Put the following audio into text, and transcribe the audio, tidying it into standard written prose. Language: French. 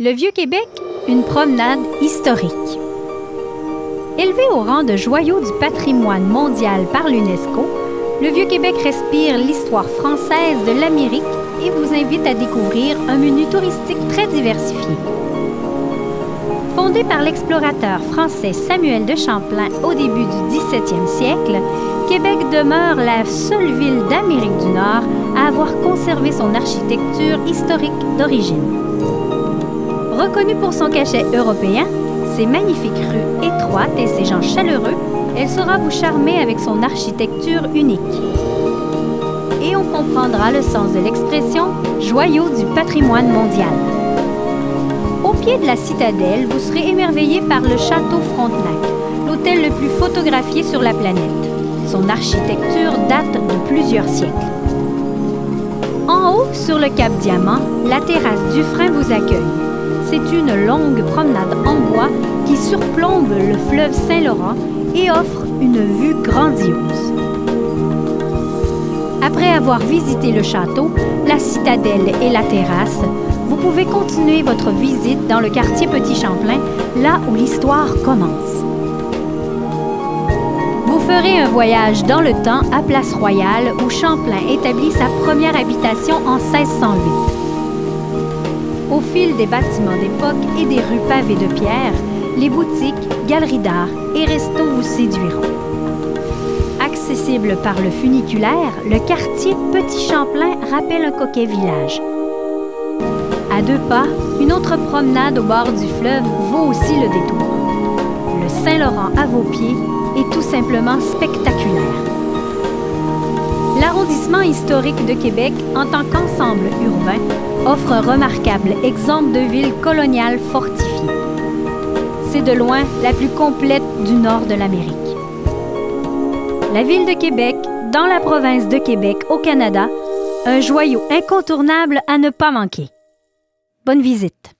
Le Vieux-Québec, une promenade historique. Élevé au rang de joyau du patrimoine mondial par l'UNESCO, le Vieux-Québec respire l'histoire française de l'Amérique et vous invite à découvrir un menu touristique très diversifié. Fondé par l'explorateur français Samuel de Champlain au début du 17e siècle, Québec demeure la seule ville d'Amérique du Nord à avoir conservé son architecture historique d'origine. Reconnue pour son cachet européen, ses magnifiques rues étroites et ses gens chaleureux, elle saura vous charmer avec son architecture unique. Et on comprendra le sens de l'expression « joyau du patrimoine mondial ». Au pied de la citadelle, vous serez émerveillé par le château Frontenac, l'hôtel le plus photographié sur la planète. Son architecture date de plusieurs siècles. En haut, sur le cap Diamant, la terrasse Dufresne vous accueille. C'est une longue promenade en bois qui surplombe le fleuve Saint-Laurent et offre une vue grandiose. Après avoir visité le château, la citadelle et la terrasse, vous pouvez continuer votre visite dans le quartier Petit-Champlain, là où l'histoire commence. Vous ferez un voyage dans le temps à Place Royale, où Champlain établit sa première habitation en 1608. Au fil des bâtiments d'époque et des rues pavées de pierre, les boutiques, galeries d'art et restos vous séduiront. Accessible par le funiculaire, le quartier Petit-Champlain rappelle un coquet village. À 2 pas, une autre promenade au bord du fleuve vaut aussi le détour. Le Saint-Laurent à vos pieds est tout simplement spectaculaire. L'arrondissement historique de Québec, en tant qu'ensemble urbain, offre un remarquable exemple de ville coloniale fortifiée. C'est de loin la plus complète du nord de l'Amérique. La ville de Québec, dans la province de Québec, au Canada, un joyau incontournable à ne pas manquer. Bonne visite!